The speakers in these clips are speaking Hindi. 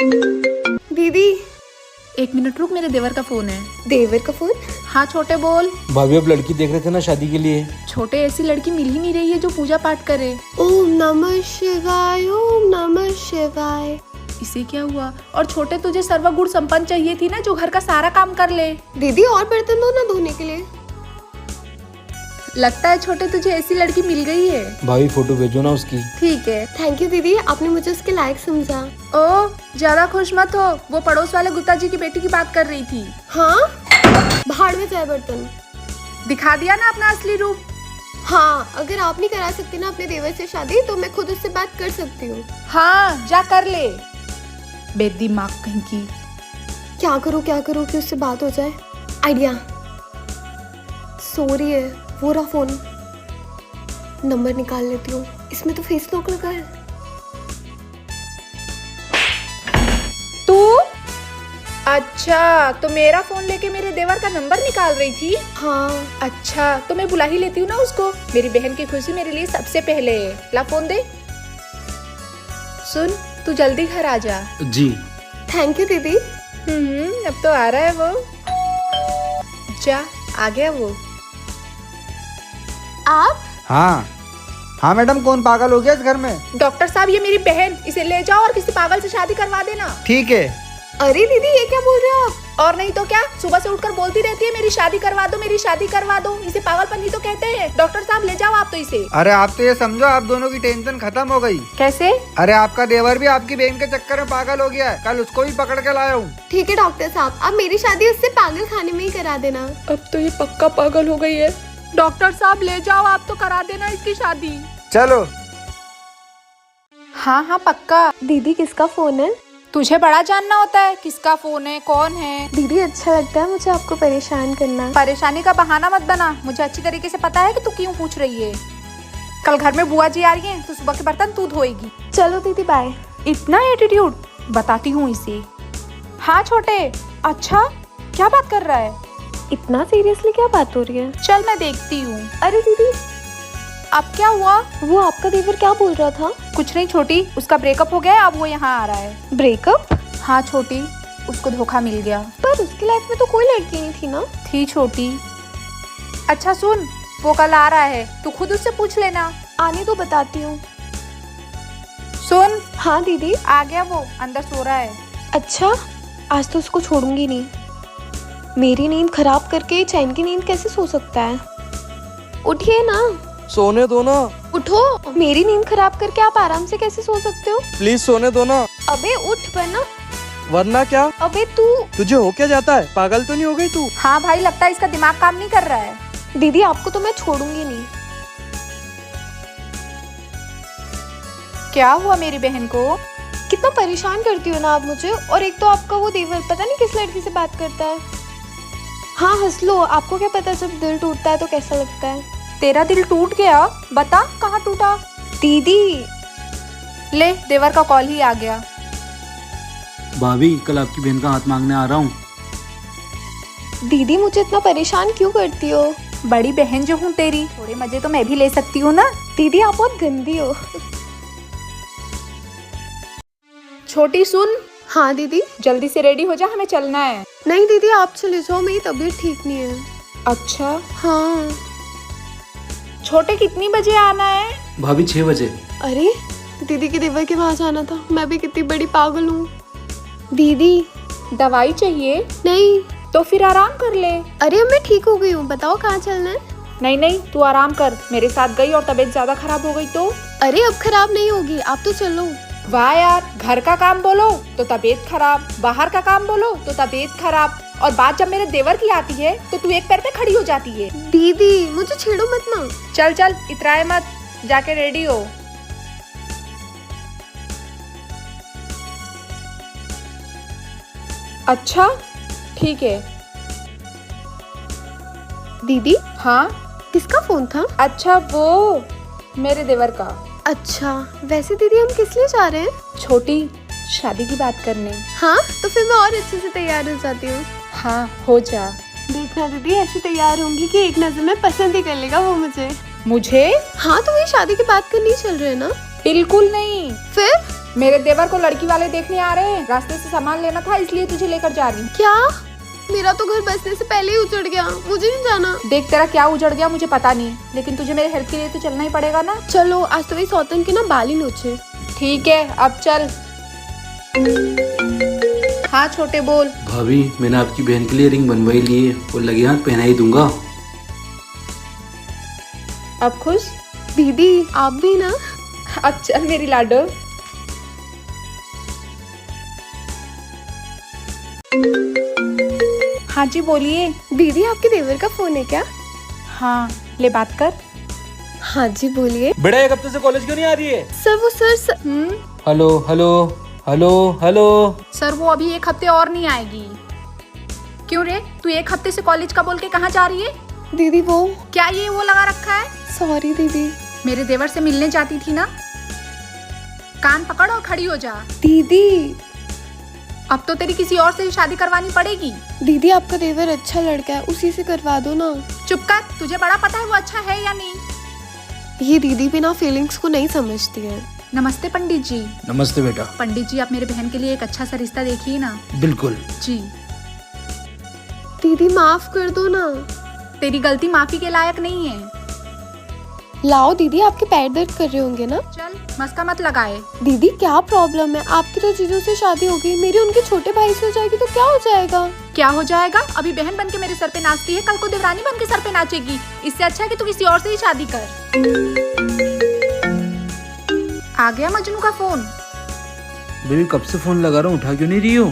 दीदी 1 मिनट रुक, मेरे देवर का फोन है। देवर का फोन? हाँ छोटे बोल। भाभी अब लड़की देख रहे थे ना शादी के लिए। छोटे ऐसी लड़की मिल ही नहीं रही है जो पूजा पाठ करे। ओम नमः शिवाय, ओम नमः शिवाय। इसे क्या हुआ? और छोटे तुझे सर्वगुण संपन्न चाहिए थी ना, जो घर का सारा काम कर ले। दीदी और बर्तन दो ना धोने के लिए। लगता है छोटे तुझे ऐसी लड़की मिल गई है। भाभी फोटो भेजो ना उसकी। ठीक है। थैंक यू दीदी, आपने मुझे उसके लायक समझा। ओ ज्यादा खुश मत हो, वो पड़ोस वाले गुप्ता जी की बेटी की बात कर रही थी। हाँ, भाड़ में जाए बर्तन। दिखा दिया ना अपना असली रूप। हाँ, अगर आप नहीं करा सकती ना अपने देवर से शादी, तो मैं खुद उससे बात कर सकती हूँ। हाँ जा कर ले। बेदिमाग कहीं की। क्या करूँ कि उससे बात हो जाए। आइडिया। सॉरी है, वो रहा फोन। नंबर निकाल लेती हूँ, इसमें तो फेस लॉक लगा है। तू? अच्छा, तो मेरा फोन लेके मेरे देवर का नंबर निकाल रही थी। हाँ। अच्छा, तो मैं बुला ही लेती हूँ ना उसको। मेरी बहन की खुशी मेरे लिए सबसे पहले है। ला फोन दे। सुन, तू जल्दी घर आ जा। जी। थैंक यू दीदी। अब तो आ रहा है वो। जा, आ गया वो। आप? हाँ मैडम, कौन पागल हो गया इस घर में? डॉक्टर साहब, ये मेरी बहन, इसे ले जाओ और किसी पागल से शादी करवा देना। ठीक है। अरे दीदी, ये क्या बोल रहे हो आप? और नहीं तो क्या, सुबह से उठकर बोलती रहती है मेरी शादी करवा दो, मेरी शादी करवा दो। इसे पागलपन ही तो कहते हैं। डॉक्टर साहब ले जाओ आप तो इसे। अरे आप तो ये समझो, आप दोनों की टेंशन खत्म हो गई। कैसे? अरे आपका देवर भी आपकी बहन के चक्कर में पागल हो गया है। कल उसको भी पकड़ के लाया हूँ। ठीक है डॉक्टर साहब, आप मेरी शादी उससे पागल खाने में ही करा देना। अब तो ये पक्का पागल हो गई है। डॉक्टर साहब ले जाओ आप तो, करा देना इसकी शादी। चलो। हाँ पक्का। दीदी किसका फोन है? तुझे बड़ा जानना होता है किसका फोन है, कौन है? दीदी अच्छा लगता है मुझे आपको परेशान करना। परेशानी का बहाना मत बना, मुझे अच्छी तरीके से पता है कि तू क्यों पूछ रही है। कल घर में बुआ जी आ रही है, तो सुबह के बर्तन तू धोएगी। चलो दीदी बाय। इतना एटीट्यूड, बताती हूँ इसे। हाँ छोटे। अच्छा, क्या बात कर रहा है? इतना सीरियसली क्या बात हो रही है? चल मैं देखती हूँ। अरे दीदी, अब क्या हुआ? वो आपका देवर क्या बोल रहा था? कुछ नहीं छोटी, उसका ब्रेकअप हो गया, अब वो यहाँ आ रहा है। ब्रेकअप? हाँ छोटी, उसको धोखा मिल गया। पर उसकी लाइफ में तो कोई लड़की नहीं थी ना। थी छोटी। अच्छा सुन, वो कल आ रहा है, तू खुद उससे पूछ लेना। आने तो बताती हूँ। सुन। हाँ दीदी। आ गया वो, अंदर सो रहा है। अच्छा, आज तो उसको छोड़ूंगी नहीं। मेरी नींद खराब करके चैन की नींद कैसे सो सकता है? उठिए ना। सोने दो ना। उठो। मेरी नींद खराब करके आप आराम से कैसे सो सकते हो? प्लीज सोने दो ना। अबे उठ वरना। वरना क्या? अबे तू। तुझे हो क्या जाता है? पागल तो नहीं हो गई तू? हाँ भाई, लगता है इसका दिमाग काम नहीं कर रहा है। दीदी आपको तो मैं छोड़ूंगी नहीं। क्या हुआ मेरी बहन को? कितना परेशान करती हो ना आप मुझे। और एक तो आपका वो देवर पता नहीं किस लड़की से बात करता है। हाँ हंस लो, आपको क्या पता जब दिल टूटता है तो कैसा लगता है। तेरा दिल टूट गया? बता कहाँ टूटा? दीदी। ले, देवर का कॉल ही आ गया। भाभी, कल आपकी बहन का हाथ मांगने आ रहा हूँ। दीदी मुझे इतना परेशान क्यों करती हो? बड़ी बहन जो हूँ तेरी, थोड़े मजे तो मैं भी ले सकती हूँ ना। दीदी आप बहुत गंदी हो। छोटी सुन। हाँ दीदी। जल्दी से रेडी हो जा, हमें चलना है। नहीं दीदी आप चले जाओ, मेरी तबीयत ठीक नहीं है। अच्छा। हाँ। छोटे कितनी बजे आना है? भाभी 6 बजे। अरे दीदी के देवर के वहाँ जाना था। मैं भी कितनी बड़ी पागल हूँ। दीदी। दवाई चाहिए? नहीं। तो फिर आराम कर ले। अरे अब मैं ठीक हो गई हूँ, बताओ कहाँ चलना है? नहीं, तू आराम कर। मेरे साथ गई और तबीयत ज्यादा खराब हो गई तो? अरे अब खराब नहीं होगी, आप तो चलो। वाह यार, घर का काम बोलो तो तबीयत खराब, बाहर का काम बोलो तो तबीयत खराब, और बात जब मेरे देवर की आती है तो तू एक पैर पे खड़ी हो जाती है। दीदी मुझे छेड़ो मत ना। चल इतराए मत, जाके रेडी हो। अच्छा ठीक है। दीदी। हाँ? किसका फोन था? अच्छा वो मेरे देवर का। अच्छा, वैसे दीदी हम किस लिए जा रहे हैं? छोटी, शादी की बात करने। हाँ तो फिर मैं और अच्छे से तैयार हो जाती हूँ। हाँ हो जा। देखना दीदी ऐसी तैयार होंगी कि एक नजर में पसंद ही कर लेगा वो मुझे। मुझे? हाँ तो वही शादी की बात करनी चल रही है ना? बिल्कुल नहीं। फिर? मेरे देवर को लड़की वाले देखने आ रहे हैं, रास्ते से सामान लेना था इसलिए तुझे लेकर जा रही हूँ। क्या? मेरा तो घर बसने से पहले ही उजड़ गया, मुझे नहीं जाना। देख तेरा क्या उजड़ गया मुझे पता नहीं, लेकिन तुझे मेरे हेल्प के लिए तो चलना ही पड़ेगा ना। चलो आज तो वही सौतन के ना बाल ही नोचे। ठीक है अब चल। हाँ छोटे बोल। भाभी मैंने आपकी बहन के लिए रिंग बनवाई ली है और लगे हाथ पहना ही दूंगा। अब खुश? दीदी आप भी ना। अब चल मेरी लाडो। हाँ जी बोलिए। दीदी आपके देवर का फोन है क्या? हाँ ले बात कर। हाँ जी बोलिए। बेटा एक हफ्ते से कॉलेज क्यों नहीं आ रही है? सर वो sir hello hello hello hello. Sir वो अभी एक हफ्ते और नहीं आएगी। क्यों रे, तू एक हफ्ते से कॉलेज का बोल के कहाँ जा रही है? दीदी वो क्या ये वो लगा रखा है? सॉरी दीदी। मेरे देवर से मिलने जाती थी ना। कान पकड़ और खड़ी हो जा। दीदी अब तो तेरी किसी और से ही शादी करवानी पड़ेगी। दीदी आपका देवर अच्छा लड़का है, उसी से करवा दो ना। चुप कर, तुझे बड़ा पता है वो अच्छा है या नहीं। ये दीदी बिना फीलिंग्स को नहीं समझती है। नमस्ते पंडित जी। नमस्ते बेटा। पंडित जी आप मेरे बहन के लिए एक अच्छा सा रिश्ता देखिए ना। बिल्कुल। जी। दीदी माफ कर दो ना। तेरी गलती माफी के लायक नहीं है। लाओ दीदी, आपके पैर दर्द कर रहे होंगे ना। चल मस्का मत लगाए। दीदी क्या प्रॉब्लम है? आपकी तो जीजू से शादी हो गई, मेरी उनके छोटे भाई से हो जाएगी तो क्या हो जाएगा? क्या हो जाएगा? अभी बहन बन के मेरे सर पे नाचती है, कल को देवरानी बन के सर पे नाचेगी। इससे अच्छा है कि तू किसी और से ही शादी कर। आ गया मजनू का फोन। बेबी कब से फोन लगा रहा हूँ, उठा क्यों नहीं रही हो?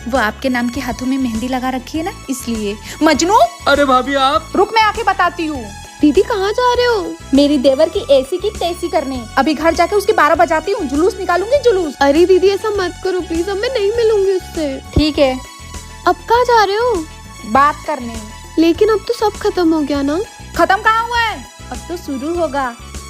वो आपके नाम के हाथों में मेहंदी लगा रखी है ना, इसलिए। मजनू अरे भाभी आप रुक, मैं आके बताती हूँ। दीदी कहाँ जा रहे हो? मेरी देवर की ऐसी की तैसी करने। अभी घर जाके उसके 12 बजाती हूँ, जुलूस निकालूंगी जुलूस। अरे दीदी ऐसा मत करो प्लीज, अब मैं नहीं मिलूंगी उससे। ठीक है। अब कहाँ जा रहे हो? बात करने। लेकिन अब तो सब खत्म हो गया ना। खत्म कहाँ हुआ है? अब तो शुरू होगा।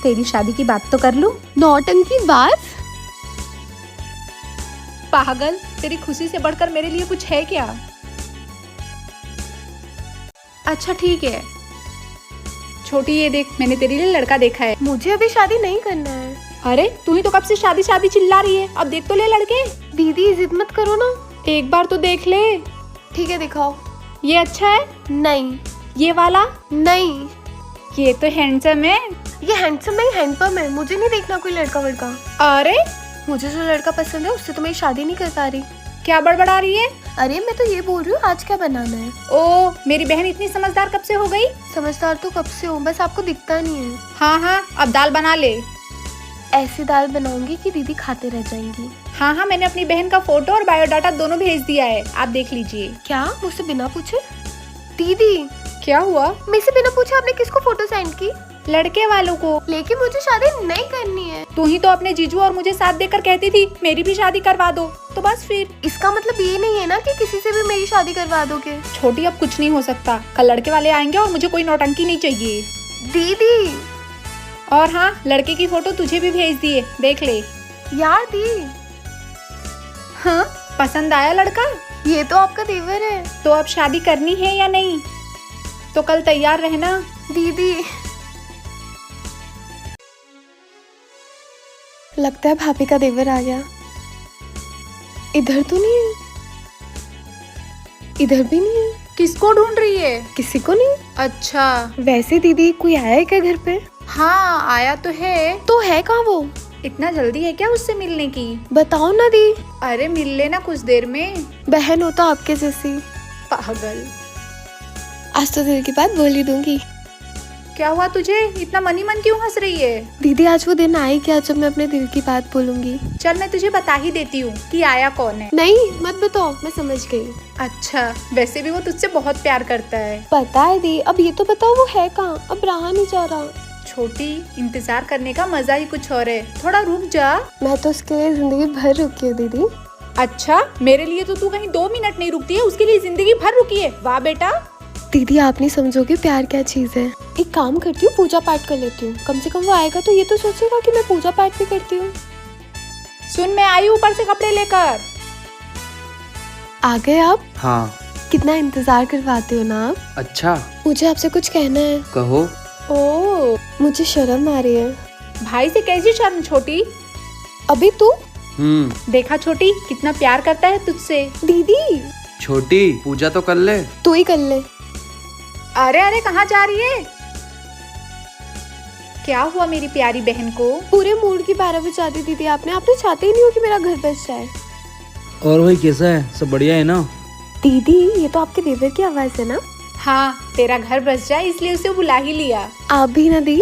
तेरी शादी की बात तो कर लूं। नौटंकी बात? पागल, तेरी खुशी से बढ़कर मेरे लिए कुछ है क्या? अच्छा ठीक है। छोटी ये देख, मैंने तेरे लिए लड़का देखा है। मुझे अभी शादी नहीं करना है। अरे तू ही तो कब से शादी शादी चिल्ला रही है, अब देख तो ले लड़के। दीदी जिद मत करो ना। एक बार तो देख ले। ठीक है दिखाओ। ये अच्छा है? नहीं। ये वाला? नहीं। ये तो हैंडसम है। ये हैंडसम नहीं हैंडपम है, मुझे नहीं देखना कोई लड़का वड़का। अरे मुझे जो लड़का पसंद है उससे तो मैं शादी नहीं कर पा रही। क्या बड़बड़ा रही है? अरे मैं तो ये बोल रही हूँ आज क्या बनाना है। ओ मेरी बहन इतनी समझदार कब से हो गई? समझदार तो कब से हूँ, बस आपको दिखता नहीं है। हाँ हाँ अब दाल बना ले। ऐसी दाल बनाऊंगी कि दीदी खाते रह जाएंगी। हाँ हाँ मैंने अपनी बहन का फोटो और बायोडाटा दोनों भेज दिया है, आप देख लीजिए। क्या मुझसे बिना पूछे? दीदी क्या हुआ? मुझसे बिना पूछे आपने किसको फोटो सेंड की? लड़के वालों को। लेकिन मुझे शादी नहीं करनी है। तू ही तो अपने जीजू और मुझे साथ देकर कहती थी मेरी भी शादी करवा दो, तो बस फिर। इसका मतलब ये नहीं है ना कि किसी से भी मेरी शादी करवा दोगे। छोटी अब कुछ नहीं हो सकता, कल लड़के वाले आएंगे और मुझे कोई नौटंकी नहीं चाहिए। दीदी और हाँ लड़के की फोटो तुझे भी भेज दिए, देख ले। यार दी, हाँ पसंद आया लड़का? ये तो आपका देवर है। तो अब शादी करनी है या नहीं? तो कल तैयार रहना। दीदी लगता है भाभी का देवर आ गया। इधर तो नहीं है, इधर भी नहीं है। किसको ढूंढ रही है? किसी को नहीं। अच्छा वैसे दीदी कोई आया है क्या घर पे? हाँ आया तो है। तो है कहाँ वो? इतना जल्दी है क्या उससे मिलने की? बताओ ना दी। अरे मिल लेना कुछ देर में। बहन हो तो आपके जैसी। पागल। आज तो दिल की बात बोल ही दूंगी। क्या हुआ तुझे, इतना मन ही मन क्यों हंस रही है? दीदी आज वो दिन आई क्या जब मैं अपने दिल की बात बोलूंगी। चल मैं तुझे बता ही देती हूँ कि आया कौन है। नहीं मत बताओ, मैं समझ गई। अच्छा वैसे भी वो तुझसे बहुत प्यार करता है। पता है दी, अब ये तो बताओ वो है कहाँ? अब रहा नहीं जा रहा। छोटी इंतजार करने का मजा ही कुछ और है, थोड़ा रुक जा। मैं तो उसके लिए जिंदगी भर रुकी हूँ दीदी। अच्छा मेरे लिए तो तू कहीं 2 मिनट नहीं रुकती है, उसके लिए जिंदगी भर रुकी है। वाह बेटा। दीदी आप नहीं समझोगे प्यार क्या चीज है। एक काम करती हूँ, पूजा पाठ कर लेती हूँ, कम से कम वो आएगा तो ये तो सोचेगा कि मैं पूजा पाठ भी करती हूँ। सुन मैं आई ऊपर से कपड़े लेकर। आ गए आप? हाँ। कितना इंतजार करवाते हो ना आप। अच्छा मुझे आपसे कुछ कहना है। कहो। ओ मुझे शर्म आ रही है। भाई से कैसी शर्म छोटी? अभी तू देखा छोटी कितना प्यार करता है तुझसे। दीदी छोटी पूजा तो कर ले। तू ही कर ले। अरे अरे कहाँ जा रही है? क्या हुआ मेरी प्यारी बहन को? पूरे मूड की पैरा बचा दी दीदी आपने चाहते ही नहीं हो कि मेरा घर बस जाए। और भाई कैसा है, सब बढ़िया है ना? दीदी ये तो आपके देवर की आवाज है ना? हाँ तेरा घर बस जाए इसलिए उसे बुला ही लिया। आप भी ना दी।